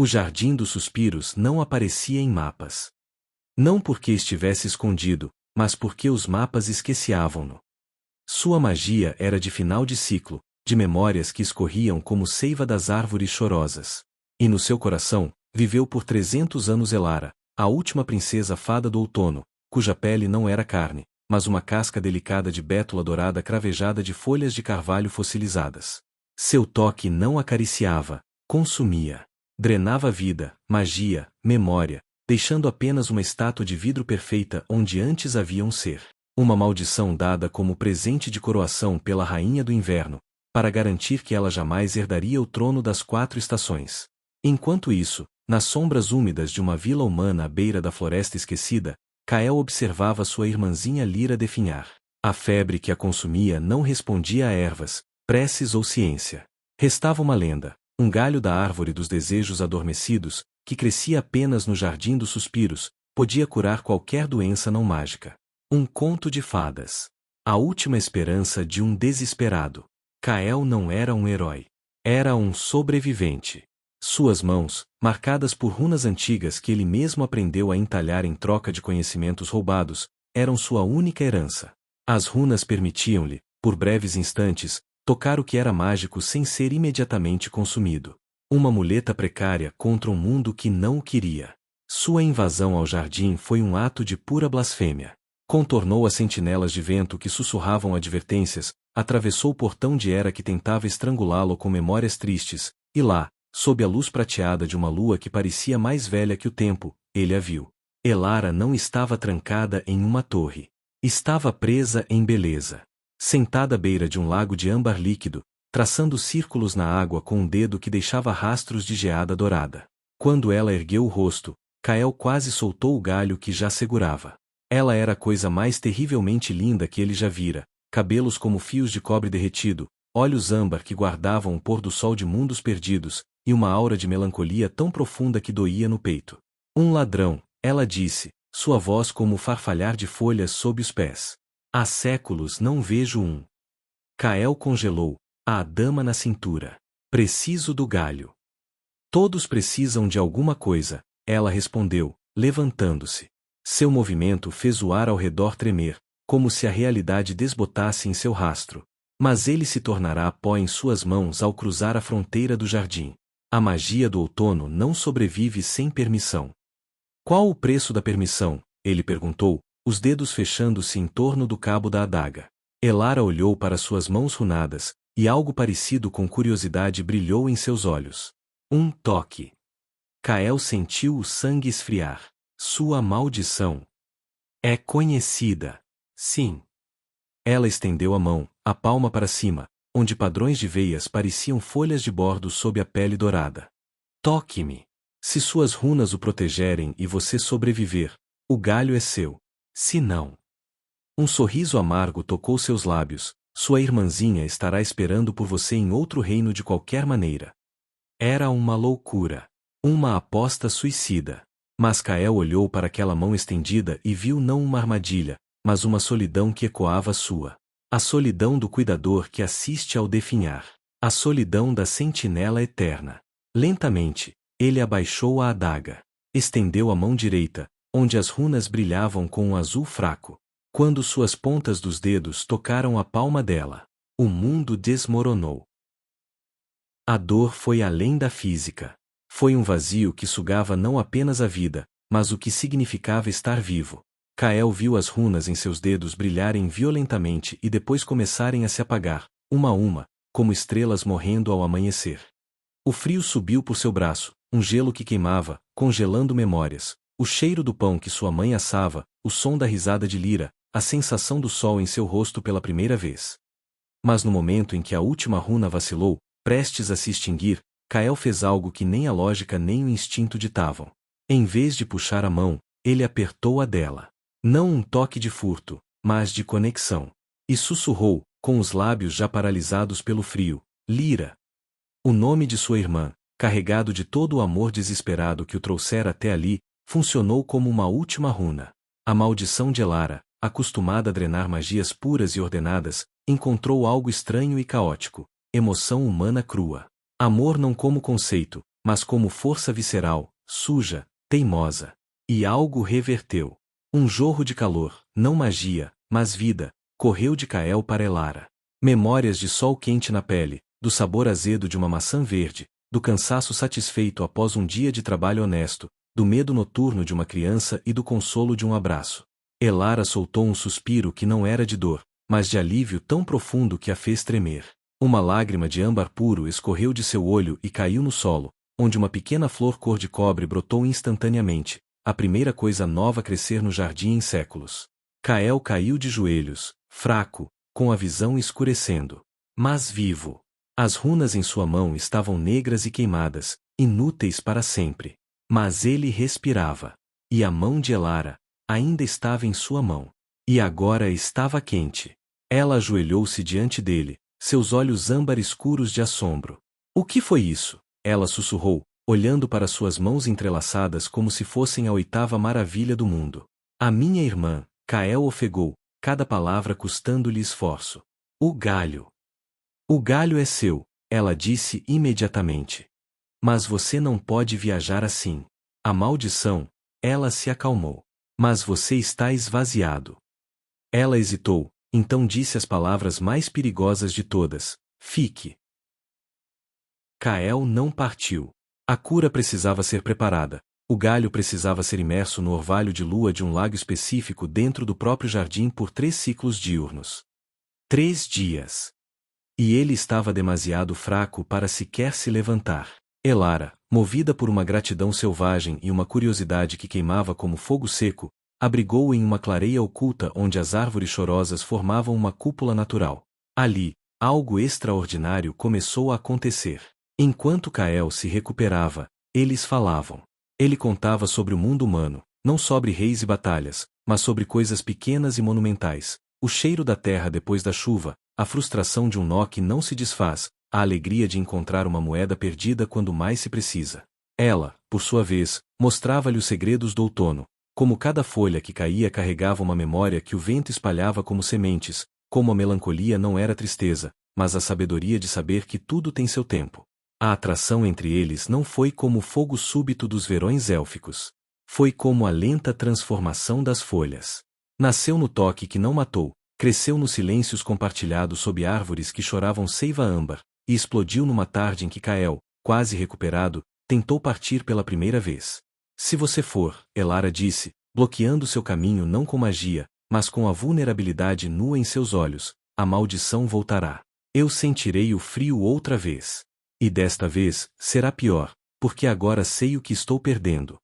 O Jardim dos Suspiros não aparecia em mapas. Não porque estivesse escondido, mas porque os mapas esqueciavam-no. Sua magia era de final de ciclo, de memórias que escorriam como seiva das árvores chorosas. E no seu coração, viveu por 300 anos Elara, a última princesa fada do outono, cuja pele não era carne, mas uma casca delicada de bétula dourada cravejada de folhas de carvalho fossilizadas. Seu toque não acariciava, consumia. Drenava vida, magia, memória, deixando apenas uma estátua de vidro perfeita onde antes havia um ser. Uma maldição dada como presente de coroação pela Rainha do Inverno, para garantir que ela jamais herdaria o trono das 4 estações. Enquanto isso, nas sombras úmidas de uma vila humana à beira da floresta esquecida, Kael observava sua irmãzinha Lyra definhar. A febre que a consumia não respondia a ervas, preces ou ciência. Restava uma lenda, um galho da árvore dos desejos adormecidos, que crescia apenas no Jardim dos Suspiros, podia curar qualquer doença não mágica. Um conto de fadas. A última esperança de um desesperado. Kael não era um herói. Era um sobrevivente. Suas mãos, marcadas por runas antigas que ele mesmo aprendeu a entalhar em troca de conhecimentos roubados, eram sua única herança. As runas permitiam-lhe, por breves instantes, tocar o que era mágico sem ser imediatamente consumido. Uma muleta precária contra um mundo que não o queria. Sua invasão ao jardim foi um ato de pura blasfêmia. Contornou as sentinelas de vento que sussurravam advertências, atravessou o portão de Hera que tentava estrangulá-lo com memórias tristes, e lá, sob a luz prateada de uma lua que parecia mais velha que o tempo, ele a viu. Elara não estava trancada em uma torre. Estava presa em beleza. Sentada à beira de um lago de âmbar líquido, traçando círculos na água com um dedo que deixava rastros de geada dourada. Quando ela ergueu o rosto, Kael quase soltou o galho que já segurava. Ela era a coisa mais terrivelmente linda que ele já vira, cabelos como fios de cobre derretido, olhos âmbar que guardavam o pôr do sol de mundos perdidos, e uma aura de melancolia tão profunda que doía no peito. Um ladrão, ela disse, sua voz como o farfalhar de folhas sob os pés. Há séculos não vejo um. Kael congelou, a dama na cintura. Preciso do galho. Todos precisam de alguma coisa, ela respondeu, levantando-se. Seu movimento fez o ar ao redor tremer, como se a realidade desbotasse em seu rastro. Mas ele se tornará pó em suas mãos ao cruzar a fronteira do jardim. A magia do outono não sobrevive sem permissão. Qual o preço da permissão? Ele perguntou, os dedos fechando-se em torno do cabo da adaga. Elara olhou para suas mãos runadas, e algo parecido com curiosidade brilhou em seus olhos. Um toque. Kael sentiu o sangue esfriar. Sua maldição é conhecida. Sim. Ela estendeu a mão, a palma para cima, onde padrões de veias pareciam folhas de bordo sob a pele dourada. Toque-me. Se suas runas o protegerem e você sobreviver, o galho é seu. Se não. Um sorriso amargo tocou seus lábios, sua irmãzinha estará esperando por você em outro reino de qualquer maneira. Era uma loucura. Uma aposta suicida. Mas Kael olhou para aquela mão estendida e viu não uma armadilha, mas uma solidão que ecoava sua. A solidão do cuidador que assiste ao definhar. A solidão da sentinela eterna. Lentamente, ele abaixou a adaga. Estendeu a mão direita, onde as runas brilhavam com um azul fraco. Quando suas pontas dos dedos tocaram a palma dela, o mundo desmoronou. A dor foi além da física. Foi um vazio que sugava não apenas a vida, mas o que significava estar vivo. Kael viu as runas em seus dedos brilharem violentamente e depois começarem a se apagar, uma a uma, como estrelas morrendo ao amanhecer. O frio subiu por seu braço, um gelo que queimava, congelando memórias, o cheiro do pão que sua mãe assava, o som da risada de Lyra, a sensação do sol em seu rosto pela primeira vez. Mas no momento em que a última runa vacilou, prestes a se extinguir, Kael fez algo que nem a lógica nem o instinto ditavam. Em vez de puxar a mão, ele apertou a dela. Não um toque de furto, mas de conexão. E sussurrou, com os lábios já paralisados pelo frio, Lyra. O nome de sua irmã, carregado de todo o amor desesperado que o trouxera até ali, funcionou como uma última runa. A maldição de Elara, acostumada a drenar magias puras e ordenadas, encontrou algo estranho e caótico, emoção humana crua. Amor não como conceito, mas como força visceral, suja, teimosa. E algo reverteu. Um jorro de calor, não magia, mas vida, correu de Kael para Elara. Memórias de sol quente na pele, do sabor azedo de uma maçã verde, do cansaço satisfeito após um dia de trabalho honesto, do medo noturno de uma criança e do consolo de um abraço. Elara soltou um suspiro que não era de dor, mas de alívio tão profundo que a fez tremer. Uma lágrima de âmbar puro escorreu de seu olho e caiu no solo, onde uma pequena flor cor de cobre brotou instantaneamente, a primeira coisa nova a crescer no jardim em séculos. Kael caiu de joelhos, fraco, com a visão escurecendo. Mas vivo. As runas em sua mão estavam negras e queimadas, inúteis para sempre. Mas ele respirava. E a mão de Elara ainda estava em sua mão. E agora estava quente. Ela ajoelhou-se diante dele, seus olhos âmbar escuros de assombro. O que foi isso? Ela sussurrou, olhando para suas mãos entrelaçadas como se fossem a oitava maravilha do mundo. A minha irmã, Kael ofegou, cada palavra custando-lhe esforço. O galho. O galho é seu, ela disse imediatamente. Mas você não pode viajar assim. A maldição, ela se acalmou. Mas você está esvaziado. Ela hesitou, então disse as palavras mais perigosas de todas: fique. Kael não partiu. A cura precisava ser preparada. O galho precisava ser imerso no orvalho de lua de um lago específico dentro do próprio jardim por 3 ciclos diurnos. 3 dias. E ele estava demasiado fraco para sequer se levantar. Elara, movida por uma gratidão selvagem e uma curiosidade que queimava como fogo seco, abrigou-o em uma clareia oculta onde as árvores chorosas formavam uma cúpula natural. Ali, algo extraordinário começou a acontecer. Enquanto Kael se recuperava, eles falavam. Ele contava sobre o mundo humano, não sobre reis e batalhas, mas sobre coisas pequenas e monumentais. O cheiro da terra depois da chuva, a frustração de um nó que não se desfaz, a alegria de encontrar uma moeda perdida quando mais se precisa. Ela, por sua vez, mostrava-lhe os segredos do outono, como cada folha que caía carregava uma memória que o vento espalhava como sementes, como a melancolia não era tristeza, mas a sabedoria de saber que tudo tem seu tempo. A atração entre eles não foi como o fogo súbito dos verões élficos. Foi como a lenta transformação das folhas. Nasceu no toque que não matou, cresceu nos silêncios compartilhados sob árvores que choravam seiva âmbar, e explodiu numa tarde em que Kael, quase recuperado, tentou partir pela primeira vez. Se você for, Elara disse, bloqueando seu caminho não com magia, mas com a vulnerabilidade nua em seus olhos, a maldição voltará. Eu sentirei o frio outra vez. E desta vez, será pior, porque agora sei o que estou perdendo.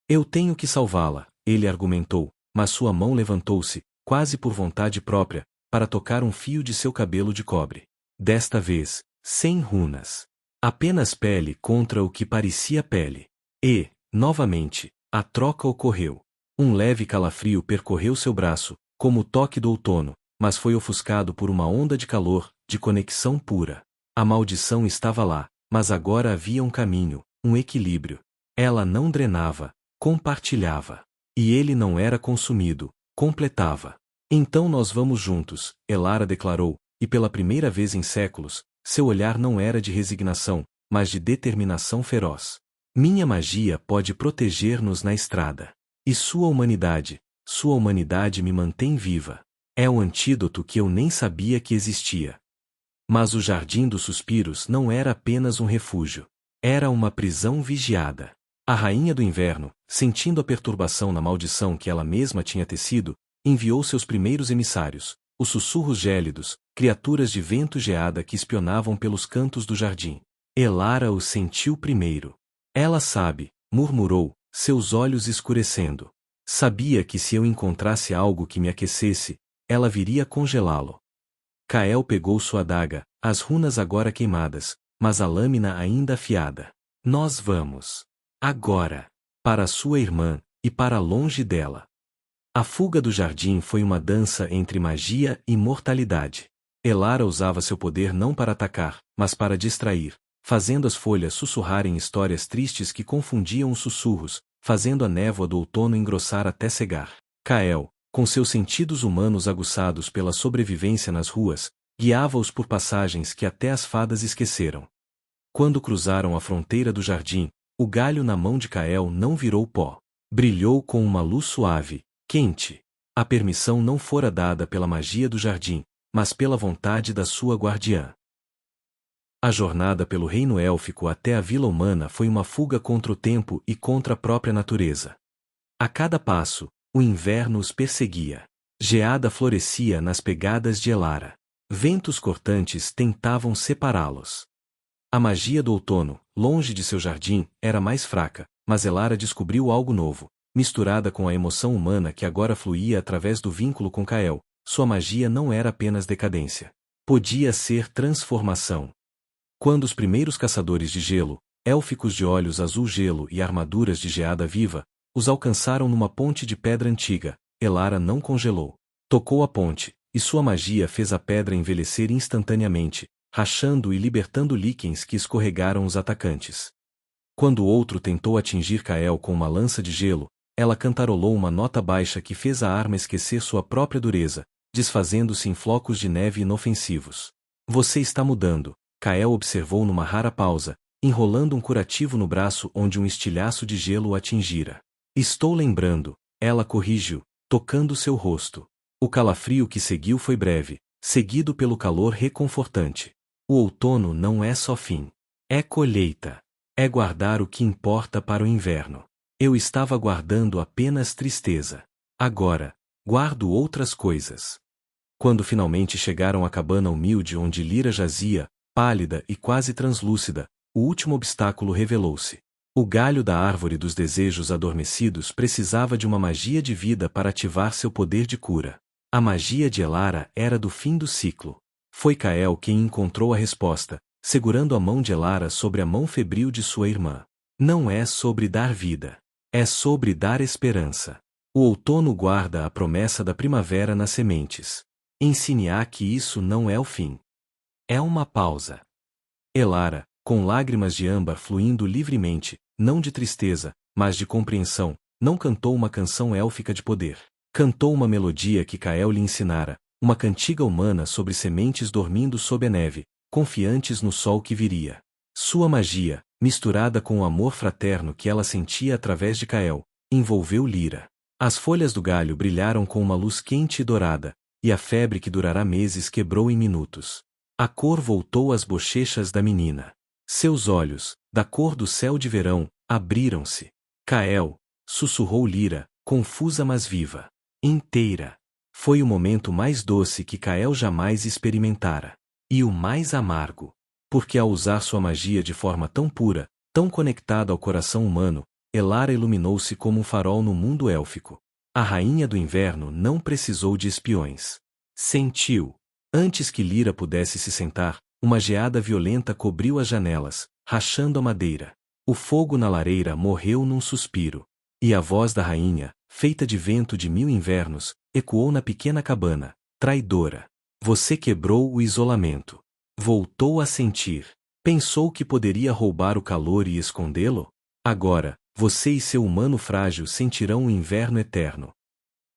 Eu tenho que salvá-la, ele argumentou, mas sua mão levantou-se, quase por vontade própria, para tocar um fio de seu cabelo de cobre. Desta vez, sem runas. Apenas pele contra o que parecia pele. E, novamente, a troca ocorreu. Um leve calafrio percorreu seu braço, como o toque do outono, mas foi ofuscado por uma onda de calor, de conexão pura. A maldição estava lá, mas agora havia um caminho, um equilíbrio. Ela não drenava, compartilhava. E ele não era consumido, completava. Então nós vamos juntos, Elara declarou, e pela primeira vez em séculos, seu olhar não era de resignação, mas de determinação feroz. Minha magia pode proteger-nos na estrada. E sua humanidade me mantém viva. É um antídoto que eu nem sabia que existia. Mas o Jardim dos Suspiros não era apenas um refúgio. Era uma prisão vigiada. A Rainha do Inverno, sentindo a perturbação na maldição que ela mesma tinha tecido, enviou seus primeiros emissários, os sussurros gélidos, criaturas de vento geada que espionavam pelos cantos do jardim. Elara o sentiu primeiro. Ela sabe, murmurou, seus olhos escurecendo. Sabia que se eu encontrasse algo que me aquecesse, ela viria congelá-lo. Kael pegou sua adaga, as runas agora queimadas, mas a lâmina ainda afiada. Nós vamos. Agora. Para sua irmã, e para longe dela. A fuga do jardim foi uma dança entre magia e mortalidade. Elara usava seu poder não para atacar, mas para distrair, fazendo as folhas sussurrarem histórias tristes que confundiam os sussurros, fazendo a névoa do outono engrossar até cegar. Kael, com seus sentidos humanos aguçados pela sobrevivência nas ruas, guiava-os por passagens que até as fadas esqueceram. Quando cruzaram a fronteira do jardim, o galho na mão de Kael não virou pó. Brilhou com uma luz suave, quente. A permissão não fora dada pela magia do jardim, mas pela vontade da sua guardiã. A jornada pelo reino élfico até a vila humana foi uma fuga contra o tempo e contra a própria natureza. A cada passo, o inverno os perseguia. Geada florescia nas pegadas de Elara. Ventos cortantes tentavam separá-los. A magia do outono, longe de seu jardim, era mais fraca, mas Elara descobriu algo novo. Misturada com a emoção humana que agora fluía através do vínculo com Kael, sua magia não era apenas decadência. Podia ser transformação. Quando os primeiros caçadores de gelo, élficos de olhos azul-gelo e armaduras de geada viva, os alcançaram numa ponte de pedra antiga, Elara não congelou. Tocou a ponte, e sua magia fez a pedra envelhecer instantaneamente, rachando e libertando líquens que escorregaram os atacantes. Quando o outro tentou atingir Kael com uma lança de gelo, ela cantarolou uma nota baixa que fez a arma esquecer sua própria dureza, desfazendo-se em flocos de neve inofensivos. Você está mudando, Kael observou numa rara pausa, enrolando um curativo no braço onde um estilhaço de gelo o atingira. Estou lembrando, ela corrigiu, tocando seu rosto. O calafrio que seguiu foi breve, seguido pelo calor reconfortante. O outono não é só fim. É colheita. É guardar o que importa para o inverno. Eu estava guardando apenas tristeza. Agora, guardo outras coisas. Quando finalmente chegaram à cabana humilde onde Lyra jazia, pálida e quase translúcida, o último obstáculo revelou-se. O galho da árvore dos desejos adormecidos precisava de uma magia de vida para ativar seu poder de cura. A magia de Elara era do fim do ciclo. Foi Kael quem encontrou a resposta, segurando a mão de Elara sobre a mão febril de sua irmã. Não é sobre dar vida. É sobre dar esperança. O outono guarda a promessa da primavera nas sementes. Ensine-a que isso não é o fim. É uma pausa. Elara, com lágrimas de âmbar fluindo livremente, não de tristeza, mas de compreensão, não cantou uma canção élfica de poder. Cantou uma melodia que Kael lhe ensinara, uma cantiga humana sobre sementes dormindo sob a neve, confiantes no sol que viria. Sua magia, misturada com o amor fraterno que ela sentia através de Kael, envolveu Lyra. As folhas do galho brilharam com uma luz quente e dourada, e a febre que durará meses quebrou em minutos. A cor voltou às bochechas da menina. Seus olhos, da cor do céu de verão, abriram-se. Kael, sussurrou Lyra, confusa mas viva. Inteira. Foi o momento mais doce que Kael jamais experimentara. E o mais amargo. Porque ao usar sua magia de forma tão pura, tão conectada ao coração humano, Elara iluminou-se como um farol no mundo élfico. A rainha do inverno não precisou de espiões. Sentiu. Antes que Lyra pudesse se sentar, uma geada violenta cobriu as janelas, rachando a madeira. O fogo na lareira morreu num suspiro. E a voz da rainha, feita de vento de 1000 invernos, ecoou na pequena cabana. Traidora. Você quebrou o isolamento. Voltou a sentir. Pensou que poderia roubar o calor e escondê-lo? Agora, você e seu humano frágil sentirão o inverno eterno.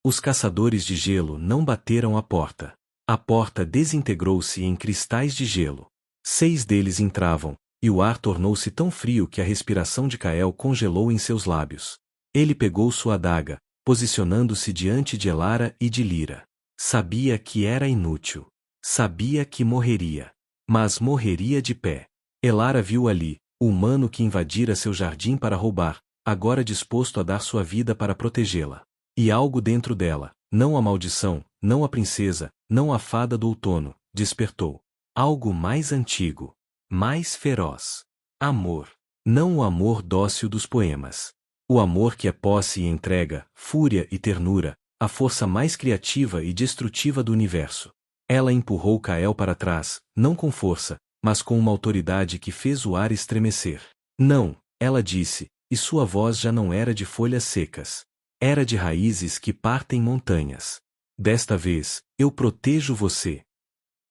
Os caçadores de gelo não bateram a porta. A porta desintegrou-se em cristais de gelo. 6 deles entravam, e o ar tornou-se tão frio que a respiração de Kael congelou em seus lábios. Ele pegou sua adaga, posicionando-se diante de Elara e de Lyra. Sabia que era inútil. Sabia que morreria. Mas morreria de pé. Elara viu ali, o humano que invadira seu jardim para roubar, agora disposto a dar sua vida para protegê-la. E algo dentro dela, não a maldição, não a princesa, não a fada do outono, despertou. Algo mais antigo. Mais feroz. Amor. Não o amor dócil dos poemas. O amor que é posse e entrega, fúria e ternura, a força mais criativa e destrutiva do universo. Ela empurrou Kael para trás, não com força, mas com uma autoridade que fez o ar estremecer. Não, ela disse, e sua voz já não era de folhas secas. Era de raízes que partem montanhas. Desta vez, eu protejo você.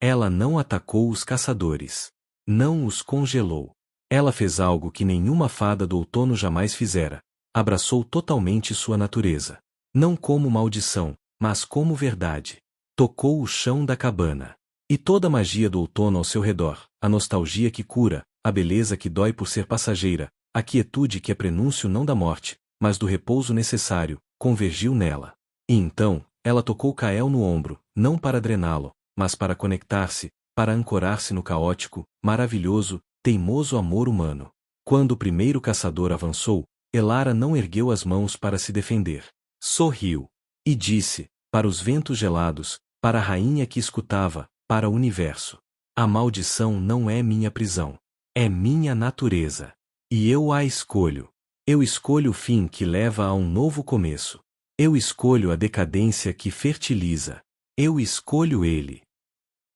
Ela não atacou os caçadores. Não os congelou. Ela fez algo que nenhuma fada do outono jamais fizera. Abraçou totalmente sua natureza. Não como maldição, mas como verdade. Tocou o chão da cabana. E toda a magia do outono ao seu redor, a nostalgia que cura, a beleza que dói por ser passageira, a quietude que é prenúncio não da morte, mas do repouso necessário, convergiu nela. E então, ela tocou Kael no ombro, não para drená-lo, mas para conectar-se, para ancorar-se no caótico, maravilhoso, teimoso amor humano. Quando o primeiro caçador avançou, Elara não ergueu as mãos para se defender. Sorriu. E disse, para os ventos gelados, para a rainha que escutava, para o universo: a maldição não é minha prisão. É minha natureza. E eu a escolho. Eu escolho o fim que leva a um novo começo. Eu escolho a decadência que fertiliza. Eu escolho ele.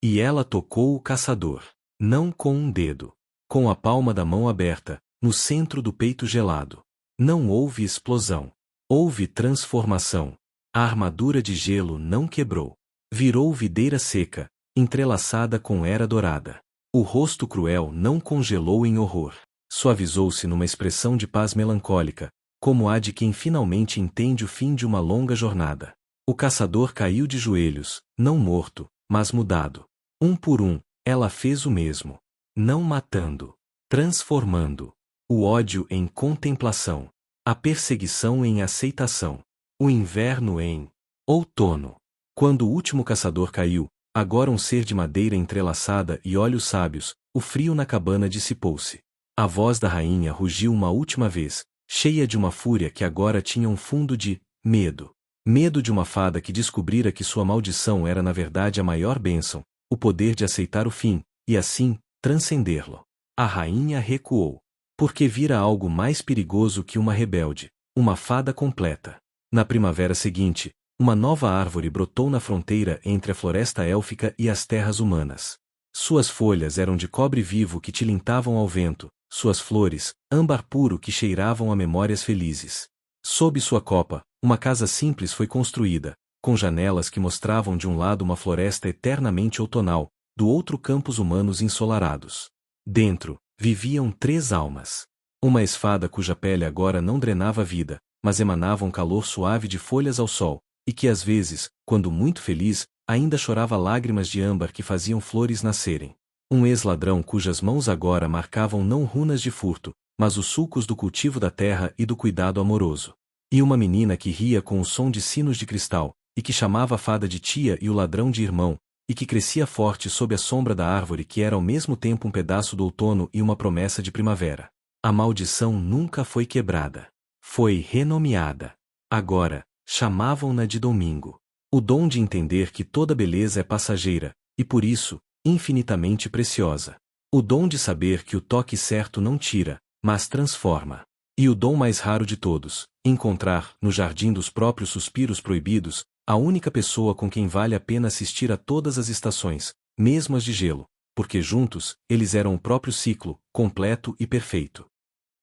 E ela tocou o caçador. Não com um dedo. Com a palma da mão aberta, no centro do peito gelado. Não houve explosão. Houve transformação. A armadura de gelo não quebrou. Virou videira seca, entrelaçada com era dourada. O rosto cruel não congelou em horror. Suavizou-se numa expressão de paz melancólica, como a de quem finalmente entende o fim de uma longa jornada. O caçador caiu de joelhos, não morto, mas mudado. Um por um, ela fez o mesmo. Não matando, transformando. O ódio em contemplação. A perseguição em aceitação. O inverno em outono. Quando o último caçador caiu, agora um ser de madeira entrelaçada e olhos sábios, o frio na cabana dissipou-se. A voz da rainha rugiu uma última vez, cheia de uma fúria que agora tinha um fundo de medo. Medo de uma fada que descobrira que sua maldição era na verdade a maior bênção, o poder de aceitar o fim, e assim, transcendê-lo. A rainha recuou. Porque vira algo mais perigoso que uma rebelde, uma fada completa. Na primavera seguinte, uma nova árvore brotou na fronteira entre a floresta élfica e as terras humanas. Suas folhas eram de cobre vivo que tilintavam ao vento, suas flores, âmbar puro que cheiravam a memórias felizes. Sob sua copa, uma casa simples foi construída, com janelas que mostravam de um lado uma floresta eternamente outonal, do outro campos humanos ensolarados. Dentro, viviam 3 almas. Uma esfada cuja pele agora não drenava vida, mas emanava um calor suave de folhas ao sol, e que às vezes, quando muito feliz, ainda chorava lágrimas de âmbar que faziam flores nascerem. Um ex-ladrão cujas mãos agora marcavam não runas de furto, mas os sulcos do cultivo da terra e do cuidado amoroso. E uma menina que ria com o som de sinos de cristal, e que chamava a fada de tia e o ladrão de irmão, e que crescia forte sob a sombra da árvore que era ao mesmo tempo um pedaço do outono e uma promessa de primavera. A maldição nunca foi quebrada. Foi renomeada. Agora, chamavam-na de Domingo. O dom de entender que toda beleza é passageira, e por isso, infinitamente preciosa. O dom de saber que o toque certo não tira, mas transforma. E o dom mais raro de todos, encontrar, no jardim dos próprios suspiros proibidos, a única pessoa com quem vale a pena assistir a todas as estações, mesmo as de gelo, porque juntos, eles eram o próprio ciclo, completo e perfeito.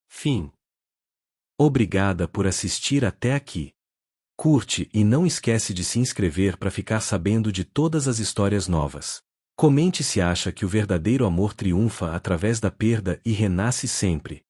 Fim. Obrigada por assistir até aqui. Curte e não esquece de se inscrever para ficar sabendo de todas as histórias novas. Comente se acha que o verdadeiro amor triunfa através da perda e renasce sempre.